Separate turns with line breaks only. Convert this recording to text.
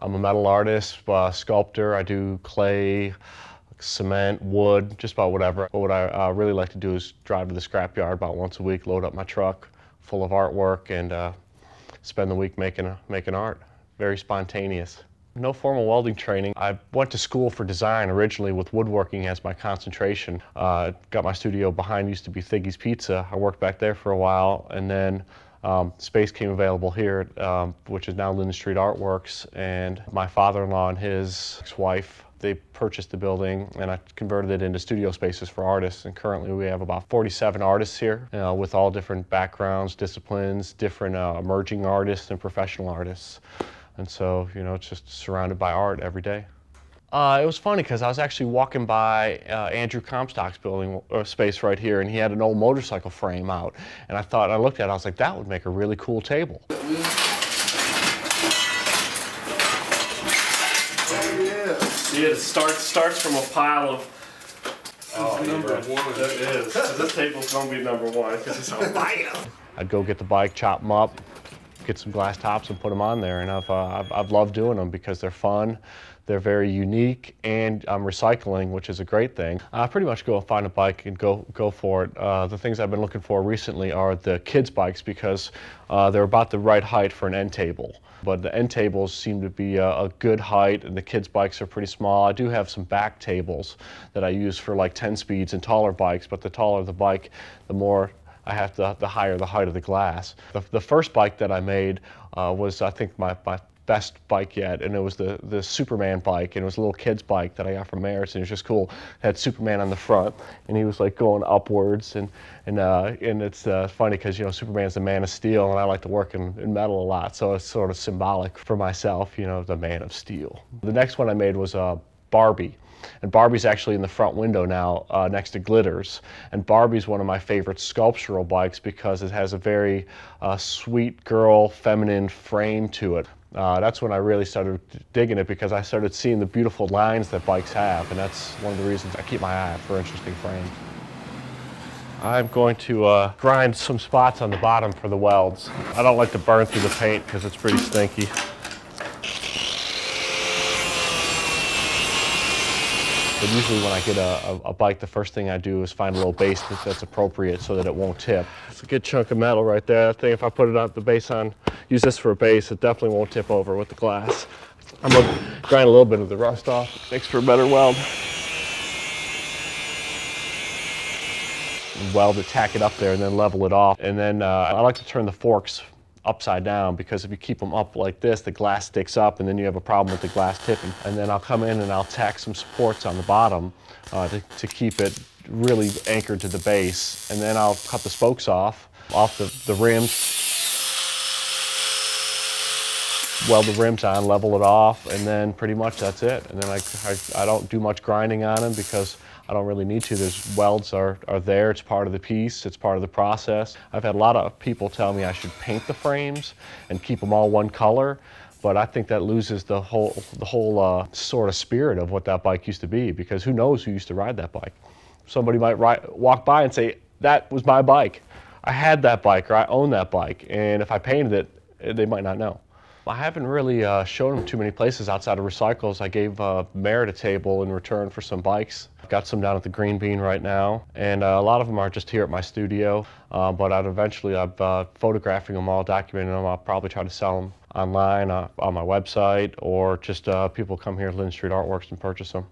I'm a metal artist, sculptor. I do clay, cement, wood, just about whatever. But what I really like to do is drive to the scrapyard about once a week, load up my truck full of artwork, and spend the week making art. Very spontaneous. No formal welding training. I went to school for design originally with woodworking as my concentration. Got my studio behind used to be Thiggy's Pizza. I worked back there for a while, and then space came available here, which is now Linden Street Artworks, and my father-in-law and his ex-wife, they purchased the building, and I converted it into studio spaces for artists, and currently we have about 47 artists here with all different backgrounds, disciplines, different emerging artists and professional artists. And so, you know, it's just surrounded by art every day. It was funny because I was actually walking by Andrew Comstock's building space right here, and he had an old motorcycle frame out. And I looked at it, I was like, that would make a really cool table. See, it starts from a pile of. Oh, number one. It is. This table's gonna be number one because it's on fire. I'd go get the bike, chop them up, get some glass tops and put them on there, and I've loved doing them because they're fun, they're very unique, and I'm recycling, which is a great thing. I pretty much go and find a bike and go for it. The things I've been looking for recently are the kids' bikes because they're about the right height for an end table. But the end tables seem to be a good height, and the kids' bikes are pretty small. I do have some back tables that I use for like 10 speeds and taller bikes, but the taller the bike, the more I have the higher the height of the glass. The first bike that I made was, I think, my best bike yet, and it was the Superman bike, and it was a little kid's bike that I got from Merritt's, and it was just cool. It had Superman on the front, and he was like going upwards, and it's funny because, you know, Superman's the Man of Steel, and I like to work in metal a lot, so it's sort of symbolic for myself, you know, the Man of Steel. The next one I made was Barbie. And Barbie's actually in the front window now next to Glitters. And Barbie's one of my favorite sculptural bikes because it has a very sweet girl, feminine frame to it. That's when I really started digging it because I started seeing the beautiful lines that bikes have, and that's one of the reasons I keep my eye out for interesting frames. I'm going to grind some spots on the bottom for the welds. I don't like to burn through the paint because it's pretty stinky. But usually when I get a bike, the first thing I do is find a little base that's appropriate so that it won't tip. It's a good chunk of metal right there. I think if I put it on the base use this for a base, it definitely won't tip over with the glass. I'm going to grind a little bit of the rust off. It makes for a better weld. Weld it, tack it up there, and then level it off. And then I like to turn the forks upside down because if you keep them up like this, the glass sticks up and then you have a problem with the glass tipping. And then I'll come in and I'll tack some supports on the bottom to keep it really anchored to the base. And then I'll cut the spokes off the rims, weld the rims on, level it off, and then pretty much that's it. And then I don't do much grinding on them because I don't really need to. There's welds are there. It's part of the piece. It's part of the process. I've had a lot of people tell me I should paint the frames and keep them all one color, but I think that loses the whole sort of spirit of what that bike used to be, because who knows who used to ride that bike. Somebody might walk by and say, that was my bike. I had that bike, or I own that bike, and if I painted it, they might not know. I haven't really shown them too many places outside of recycles. I gave Merritt a table in return for some bikes. I've got some down at the Green Bean right now, and a lot of them are just here at my studio, but I'm photographing them all, documenting them. I'll probably try to sell them online on my website, or just people come here at Linden Street Artworks and purchase them.